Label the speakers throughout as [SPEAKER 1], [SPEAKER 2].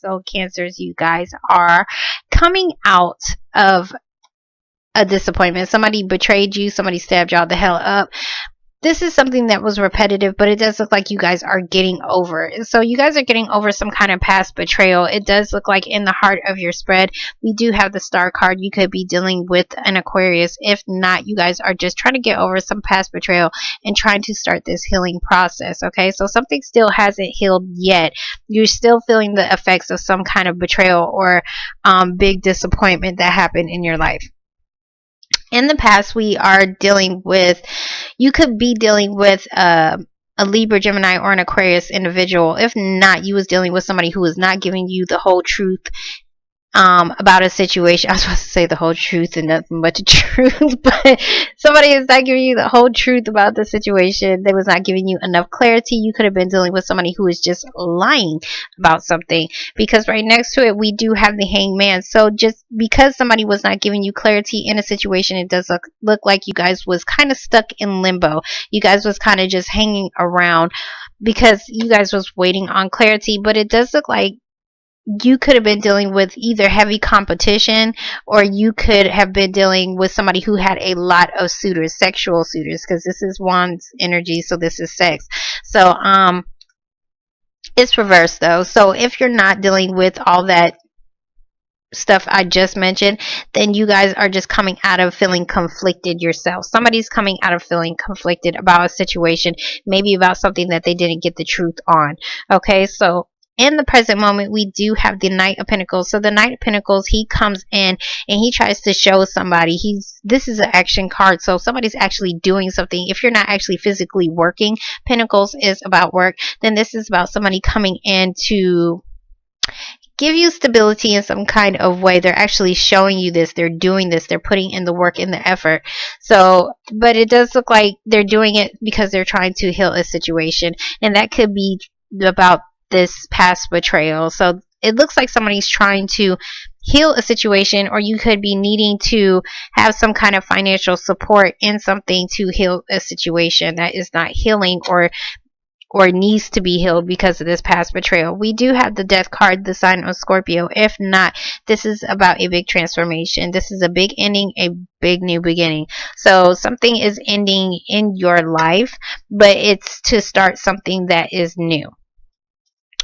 [SPEAKER 1] So Cancers, you guys are coming out of a disappointment. Somebody betrayed you, somebody stabbed y'all the hell up. This is something that was repetitive, but it does look like you guys are getting over it. So you guys are getting over some kind of past betrayal. It does look like in the heart of your spread, we do have the Star card. You could be dealing with an Aquarius. If not, you guys are just trying to get over some past betrayal and trying to start this healing process. Okay, so something still hasn't healed yet. You're still feeling the effects of some kind of betrayal or big disappointment that happened in your life. In the past, we are dealing with, you could be dealing with a Libra, Gemini, or an Aquarius individual. If not, you was dealing with somebody who was not giving you the whole truth about a situation. I was supposed to say the whole truth and nothing but the truth, but somebody is not giving you the whole truth about the situation. They was not giving you enough clarity. You could have been dealing with somebody who is just lying about something, because right next to it we do have the Hanged Man. So just because somebody was not giving you clarity in a situation, it does look like you guys was kind of stuck in limbo. You guys was kind of just hanging around because you guys was waiting on clarity. But it does look like you could have been dealing with either heavy competition, or you could have been dealing with somebody who had a lot of suitors, sexual suitors, because this is Wands energy, so this is sex. So it's reversed though. So if you're not dealing with all that stuff I just mentioned, then you guys are just coming out of feeling conflicted yourself. Somebody's coming out of feeling conflicted about a situation, maybe about something that they didn't get the truth on. Okay, so in the present moment, we do have the Knight of Pentacles. So the Knight of Pentacles, he comes in and he tries to show somebody. This is an action card. So somebody's actually doing something. If you're not actually physically working, Pentacles is about work. Then this is about somebody coming in to give you stability in some kind of way. They're actually showing you this. They're doing this. They're putting in the work and the effort. So, but it does look like they're doing it because they're trying to heal a situation. And that could be about this past betrayal. So it looks like somebody's trying to heal a situation, or you could be needing to have some kind of financial support in something to heal a situation that is not healing or needs to be healed because of this past betrayal. We do have the Death card, the sign of Scorpio. If not, this is about a big transformation. This is a big ending, a big new beginning. So something is ending in your life, but it's to start something that is new.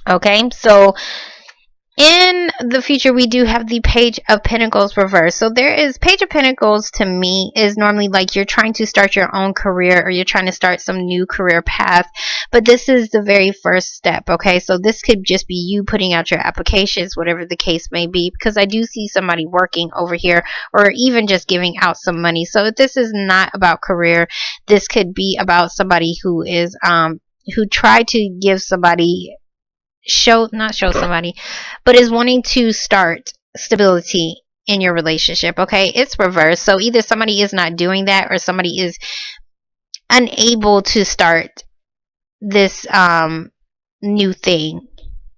[SPEAKER 1] Okay, so in the future, we do have the Page of Pentacles reversed. So there is Page of Pentacles, to me, is normally like you're trying to start your own career, or you're trying to start some new career path. But this is the very first step. Okay, so this could just be you putting out your applications, whatever the case may be, because I do see somebody working over here, or even just giving out some money. So if this is not about career, this could be about somebody who is who tried to give somebody not show somebody, but is wanting to start stability in your relationship. Okay, it's reversed. So either somebody is not doing that, or somebody is unable to start this new thing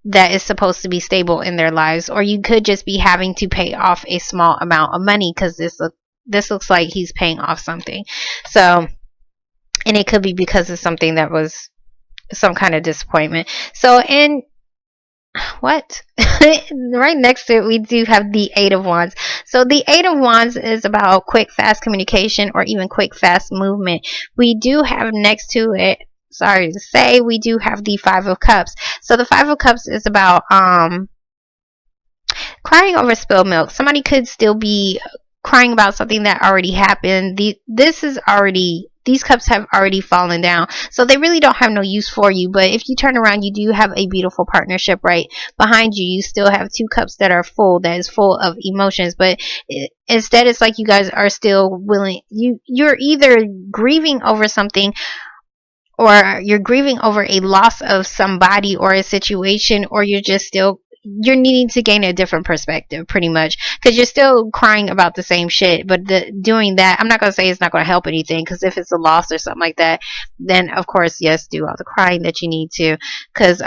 [SPEAKER 1] that is supposed to be stable in their lives, or you could just be having to pay off a small amount of money, because this looks like he's paying off something. So, and it could be because of something that was some kind of disappointment. So in what right next to it, we do have the Eight of Wands. So the Eight of Wands is about quick, fast communication, or even quick, fast movement. We do have next to it, sorry to say, we do have the Five of Cups. So the Five of Cups is about crying over spilled milk. Somebody could still be crying about something that already happened. These cups have already fallen down, so they really don't have no use for you. But if you turn around, you do have a beautiful partnership right behind you. You still have two cups that are full, that is full of emotions. But instead, it's like you guys are still willing. You're either grieving over something, or you're grieving over a loss of somebody or a situation, or you're needing to gain a different perspective, pretty much, because you're still crying about the same shit. But doing that, I'm not going to say it's not going to help anything, because if it's a loss or something like that, then of course, yes, do all the crying that you need to, because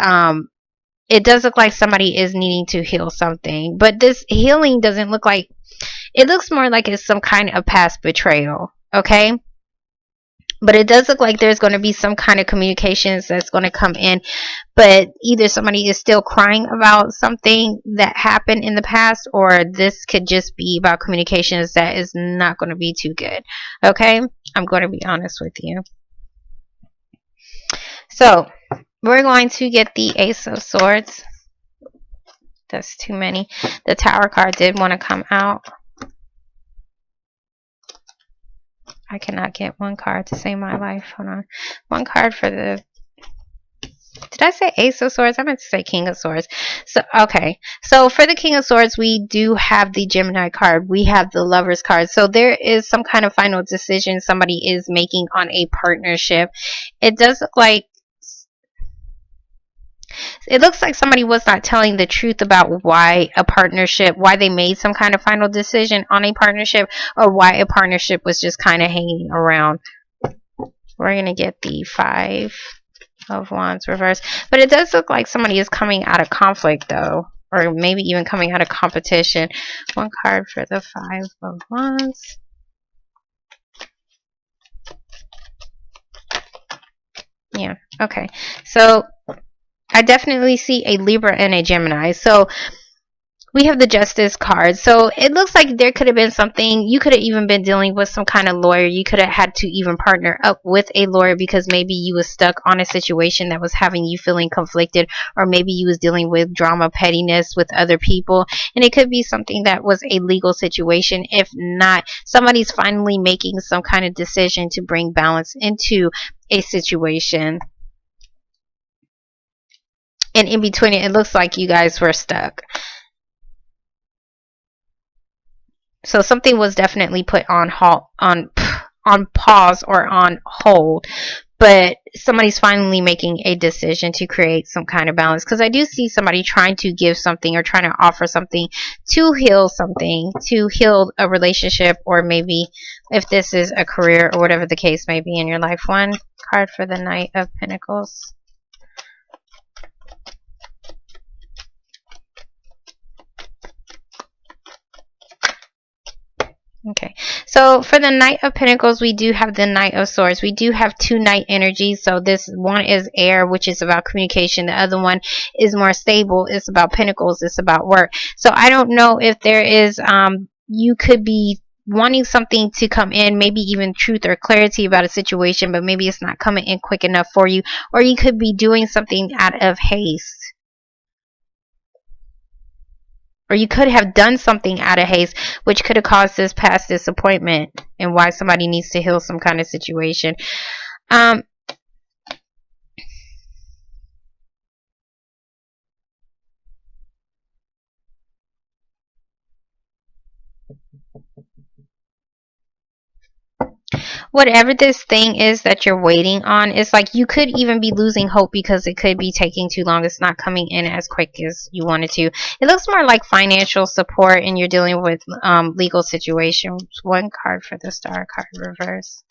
[SPEAKER 1] it does look like somebody is needing to heal something. But this healing doesn't look like, it looks more like it's some kind of past betrayal. Okay, But it does look like there's going to be some kind of communications that's going to come in, but either somebody is still crying about something that happened in the past, or this could just be about communications that is not going to be too good. Okay, I'm going to be honest with you. So we're going to get the Ace of Swords. That's too many. The Tower card did want to come out. I cannot get one card to save my life. Hold on. One card for the... Did I say Ace of Swords? I meant to say King of Swords. So, okay. So, for the King of Swords, we do have the Gemini card. We have the Lovers card. So, there is some kind of final decision somebody is making on a partnership. It does look like... It looks like somebody was not telling the truth about why a partnership, why they made some kind of final decision on a partnership, or why a partnership was just kind of hanging around. We're going to get the Five of Wands reversed. But it does look like somebody is coming out of conflict, though, or maybe even coming out of competition. One card for the Five of Wands. Yeah, okay. So I definitely see a Libra and a Gemini. So we have the Justice card. So it looks like there could have been something. You could have even been dealing with some kind of lawyer. You could have had to even partner up with a lawyer because maybe you was stuck on a situation that was having you feeling conflicted, or maybe you was dealing with drama, pettiness with other people. And it could be something that was a legal situation. If not, somebody's finally making some kind of decision to bring balance into a situation. And in between it, it looks like you guys were stuck. So something was definitely put on pause or on hold. But somebody's finally making a decision to create some kind of balance. Because I do see somebody trying to give something or trying to offer something to heal something, to heal a relationship, or maybe if this is a career or whatever the case may be in your life. One card for the Knight of Pentacles. Okay, so for the Knight of Pentacles, we do have the Knight of Swords. We do have two Knight energies. So this one is air, which is about communication. The other one is more stable. It's about pentacles. It's about work. So I don't know if there is, you could be wanting something to come in, maybe even truth or clarity about a situation, but maybe it's not coming in quick enough for you. Or you could be doing something out of haste. Or you could have done something out of haste, which could have caused this past disappointment and why somebody needs to heal some kind of situation. Whatever this thing is that you're waiting on, it's like you could even be losing hope because it could be taking too long. It's not coming in as quick as you wanted to. It looks more like financial support, and you're dealing with legal situations. One card for the Star card reverse.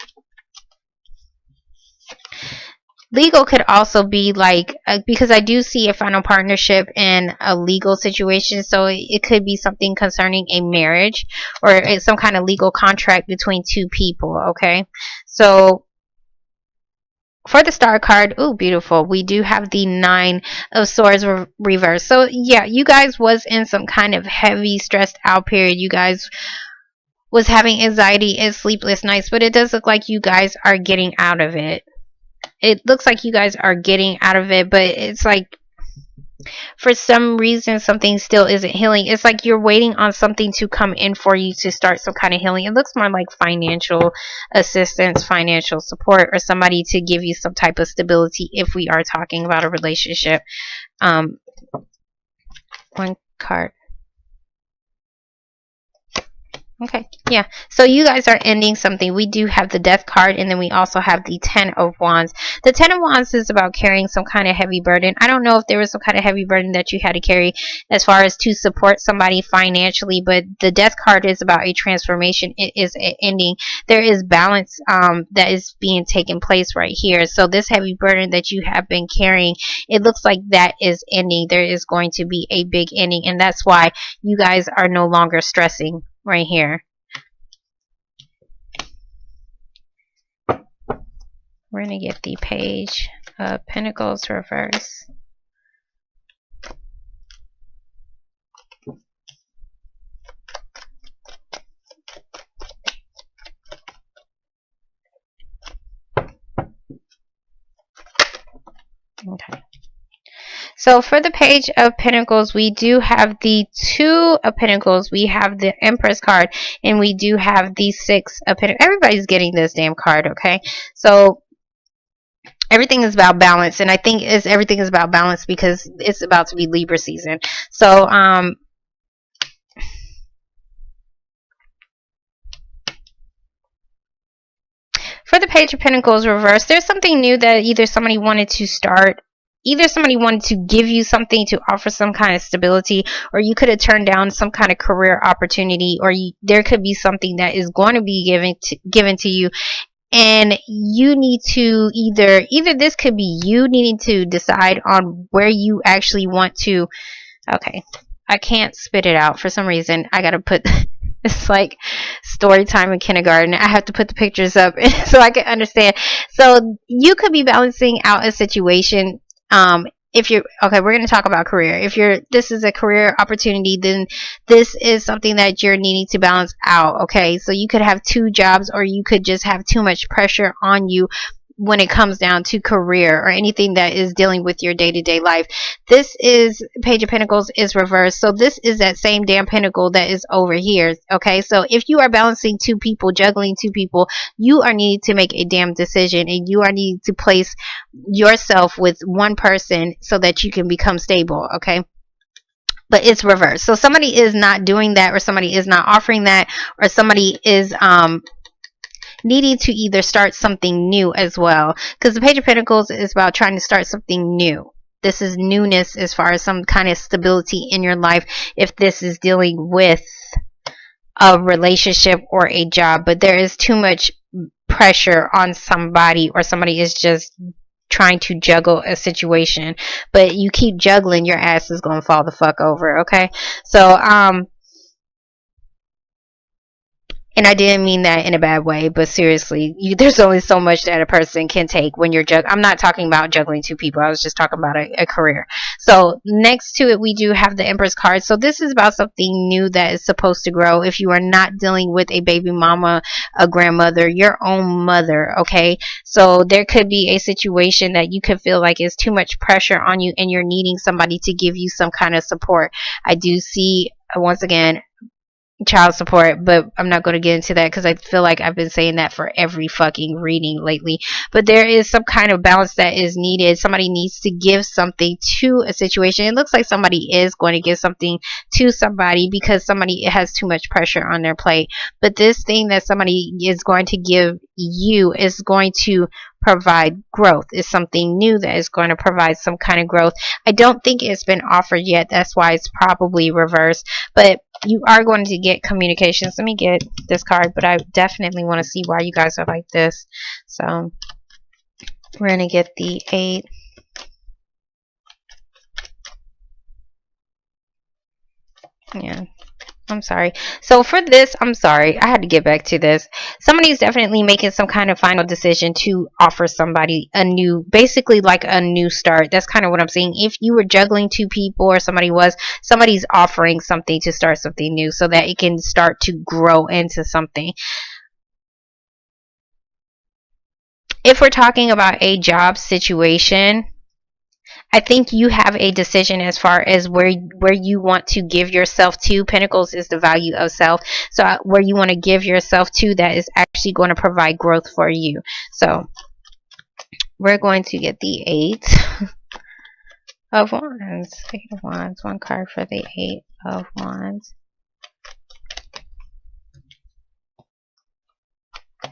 [SPEAKER 1] Legal could also be like, because I do see a final partnership in a legal situation, so it could be something concerning a marriage or it's some kind of legal contract between two people. Okay, so for the Star card, oh beautiful, we do have the Nine of Swords reverse. So yeah, you guys was in some kind of heavy stressed out period. You guys was having anxiety and sleepless nights, but it does look like you guys are getting out of it. It looks like you guys are getting out of it, but it's like for some reason something still isn't healing. It's like you're waiting on something to come in for you to start some kind of healing. It looks more like financial assistance, financial support, or somebody to give you some type of stability if we are talking about a relationship. One card. Okay, yeah. So you guys are ending something. We do have the Death card, and then we also have the Ten of Wands. The Ten of Wands is about carrying some kind of heavy burden. I don't know if there was some kind of heavy burden that you had to carry as far as to support somebody financially, but the Death card is about a transformation. It is an ending. There is balance that is being taken place right here. So this heavy burden that you have been carrying, it looks like that is ending. There is going to be a big ending, and that's why you guys are no longer stressing right here. We're going to get the Page of Pentacles reverse. Okay. So for the Page of Pentacles, we do have the Two of Pentacles. We have the Empress card, and we do have the Six of Pentacles. Everybody's getting this damn card, okay? So everything is about balance, and I think everything is about balance because it's about to be Libra season. So for the Page of Pentacles reverse, there's something new that either somebody wanted to start, either somebody wanted to give you something to offer some kind of stability, or you could have turned down some kind of career opportunity, or there could be something that is going to be given to you, and you need to either this could be you needing to decide on where you actually want to. Okay, I can't spit it out for some reason. I gotta put it's like story time in kindergarten. I have to put the pictures up so I can understand. So you could be balancing out a situation. If you're okay, we're going to talk about career. If this is a career opportunity, then this is something that you're needing to balance out. Okay, so you could have two jobs, or you could just have too much pressure on you when it comes down to career or anything that is dealing with your day-to-day life. This is Page of Pentacles is reversed, so this is that same damn pentacle that is over here. Okay, so if you are balancing two people, juggling two people, you are needing to make a damn decision, and you are needing to place yourself with one person so that you can become stable. Okay, but it's reversed, so somebody is not doing that, or somebody is not offering that, or somebody is needing to either start something new as well, because the Page of Pentacles is about trying to start something new. This is newness as far as some kind of stability in your life, if this is dealing with a relationship or a job. But there is too much pressure on somebody, or somebody is just trying to juggle a situation, but you keep juggling, your ass is gonna fall the fuck over. Okay, so and I didn't mean that in a bad way, but seriously, there's only so much that a person can take when you're I'm not talking about juggling two people. I was just talking about a career. So next to it, we do have the Empress card. So this is about something new that is supposed to grow. If you are not dealing with a baby mama, a grandmother, your own mother, okay? So there could be a situation that you could feel like is too much pressure on you, and you're needing somebody to give you some kind of support. I do see, once again, child support, but I'm not going to get into that because I feel like I've been saying that for every fucking reading lately. But there is some kind of balance that is needed. Somebody needs to give something to a situation. It looks like somebody is going to give something to somebody because somebody has too much pressure on their plate. But this thing that somebody is going to give you is going to provide growth. It's something new that is going to provide some kind of growth. I don't think it's been offered yet. That's why it's probably reversed. But you are going to get communications. Let me get this card, but I definitely want to see why you guys are like this. So we're going to get the 8. Yeah. I'm sorry. So for this, I'm sorry. I had to get back to this. Somebody's definitely making some kind of final decision to offer somebody a new, basically like a new start. That's kind of what I'm saying. If you were juggling two people, or somebody's offering something to start something new so that it can start to grow into something. If we're talking about a job situation, I think you have a decision as far as where you want to give yourself to. Pentacles is the value of self. So where you want to give yourself to, that is actually going to provide growth for you. So we're going to get the 8 of Wands. 8 of Wands. One card for the 8 of Wands.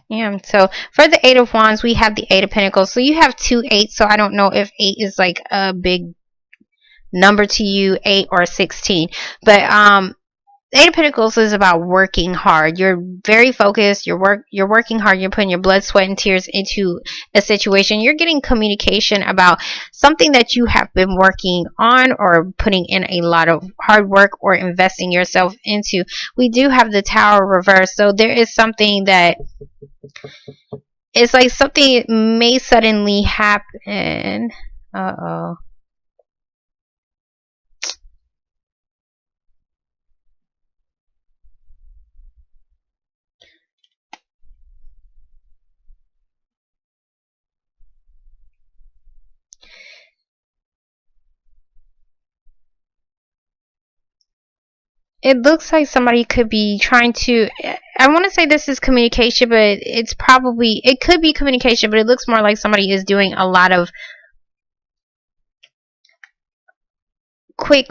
[SPEAKER 1] Yeah, so for the 8 of Wands, we have the 8 of Pentacles. So you have 2 8s, so I don't know if 8 is like a big number to you, 8 or 16. But 8 of Pentacles is about working hard. You're very focused. You're working hard. You're putting your blood, sweat, and tears into a situation. You're getting communication about something that you have been working on, or putting in a lot of hard work, or investing yourself into. We do have the Tower reversed, so there is something that it's like something may suddenly happen. Uh-oh. It looks like somebody could be trying to, I want to say this is communication, but it could be communication, but it looks more like somebody is doing a lot of quick,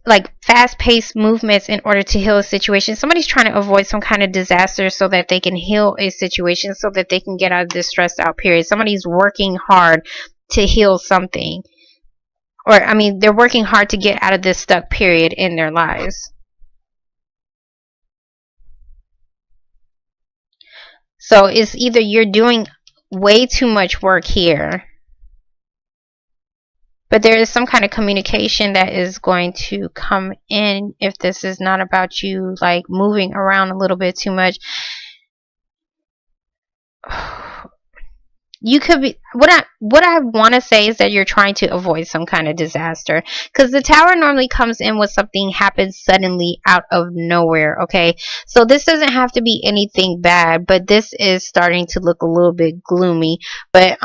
[SPEAKER 1] like fast-paced movements in order to heal a situation. Somebody's trying to avoid some kind of disaster so that they can heal a situation, so that they can get out of this stressed out period. Somebody's working hard to heal something, or I mean, they're working hard to get out of this stuck period in their lives. So it's either you're doing way too much work here, but there is some kind of communication that is going to come in if this is not about you like moving around a little bit too much. You could be, what I want to say is that you're trying to avoid some kind of disaster, because the Tower normally comes in when something happens suddenly out of nowhere. Okay, so this doesn't have to be anything bad, but this is starting to look a little bit gloomy. But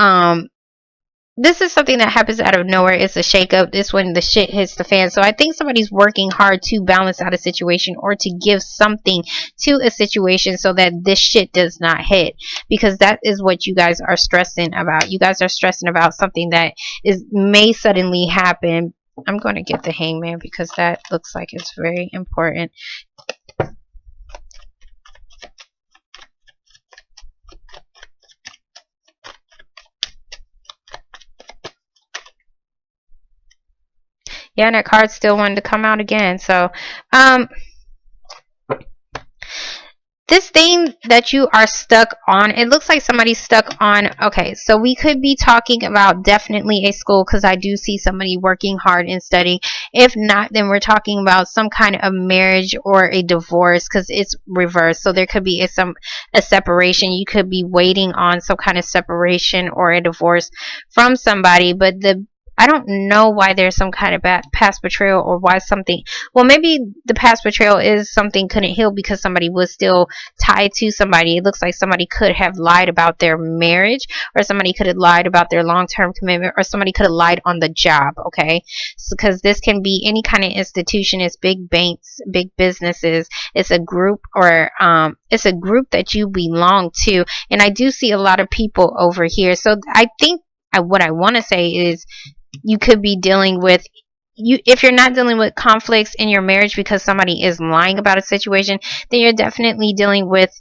[SPEAKER 1] this is something that happens out of nowhere. It's a shakeup. This when the shit hits the fan. So I think somebody's working hard to balance out a situation, or to give something to a situation so that this shit does not hit. Because that is what you guys are stressing about. You guys are stressing about something that may suddenly happen. I'm going to get the Hangman because that looks like it's very important. Yeah, and that card still wanted to come out again. So, this thing that you are stuck on, it looks like somebody's stuck on. Okay, so we could be talking about definitely a school, because I do see somebody working hard and studying. If not, then we're talking about some kind of marriage or a divorce, because it's reversed. So there could be a separation. You could be waiting on some kind of separation or a divorce from somebody, but I don't know why there's some kind of past betrayal, or why something. Well, maybe the past betrayal is something couldn't heal because somebody was still tied to somebody. It looks like somebody could have lied about their marriage, or somebody could have lied about their long-term commitment, or somebody could have lied on the job. Okay, because this can be any kind of institution. It's big banks, big businesses. It's a group, or it's a group that you belong to. And I do see a lot of people over here. So I think what I want to say is, you could be dealing with, if you're not dealing with conflicts in your marriage because somebody is lying about a situation, then you're definitely dealing with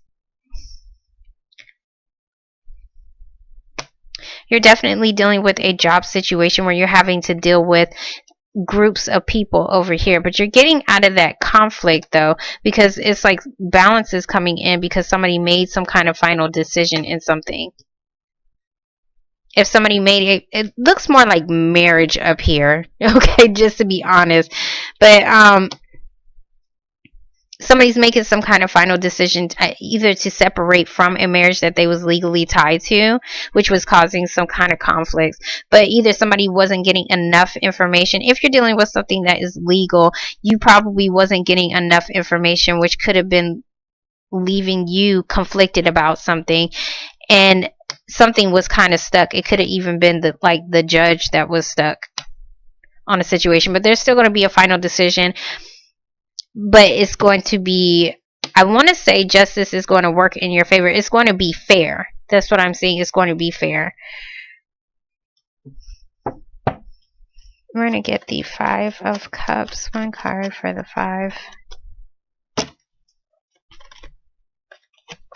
[SPEAKER 1] a job situation where you're having to deal with groups of people over here. But you're getting out of that conflict though, because it's like balance is coming in because somebody made some kind of final decision in something. If somebody made it looks more like marriage up here. Okay, just to be honest. But somebody's making some kind of final decision either to separate from a marriage that they was legally tied to, which was causing some kind of conflicts. But either somebody wasn't getting enough information. If you're dealing with something that is legal, you probably wasn't getting enough information, which could have been leaving you conflicted about something. And something was kind of stuck. It could have even been the judge that was stuck on a situation. But there's still going to be a final decision. But it's going to be, I want to say justice is going to work in your favor. It's going to be fair. That's what I'm saying. It's going to be fair. We're going to get the 5 of Cups. One card for the 5.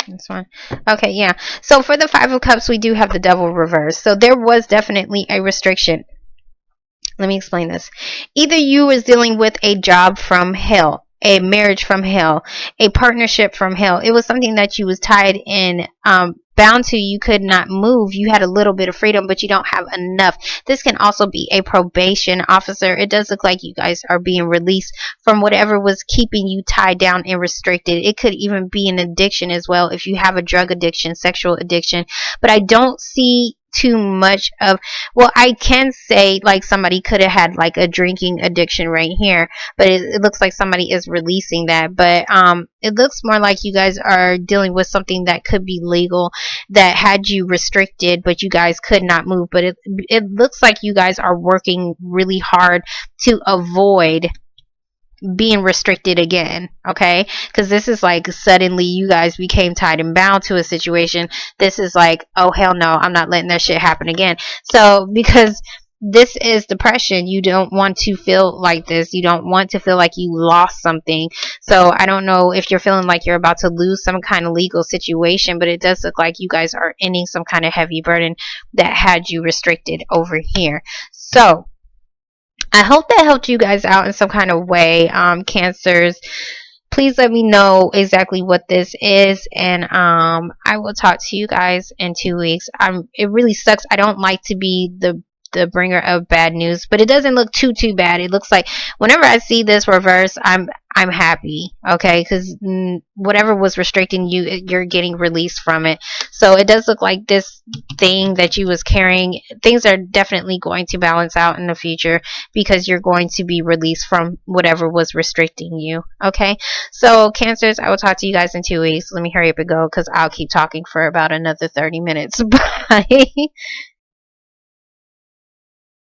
[SPEAKER 1] This one. Okay, yeah. So for the 5 of Cups, we do have the Devil reversed. So there was definitely a restriction. Let me explain this. Either you was dealing with a job from hell. a marriage from hell, a partnership from hell. It was something that you was tied in, bound to. You could not move. You had a little bit of freedom, but you don't have enough. This can also be a probation officer. It does look like you guys are being released from whatever was keeping you tied down and restricted. It could even be an addiction as well, if you have a drug addiction, sexual addiction. But I don't see too much of, well, I can say like somebody could have had like a drinking addiction right here, but it looks like somebody is releasing that. But it looks more like you guys are dealing with something that could be legal, that had you restricted, but you guys could not move. But it looks like you guys are working really hard to avoid being restricted again, okay? Because this is like suddenly you guys became tied and bound to a situation. This is like, oh hell no, I'm not letting that shit happen again. So because this is depression, you don't want to feel like this. You don't want to feel like you lost something. So I don't know if you're feeling like you're about to lose some kind of legal situation, but it does look like you guys are ending some kind of heavy burden that had you restricted over here. So I hope that helped you guys out in some kind of way. Cancers, please let me know exactly what this is, and I will talk to you guys in 2 weeks. It really sucks. I don't like to be the bringer of bad news, but it doesn't look too bad. It looks like whenever I see this reverse, I'm happy, okay? Because whatever was restricting you, you're getting released from it. So it does look like this thing that you was carrying, things are definitely going to balance out in the future, because you're going to be released from whatever was restricting you, okay? So Cancers, I will talk to you guys in 2 weeks. Let me hurry up and go, because I'll keep talking for about another 30 minutes. Bye.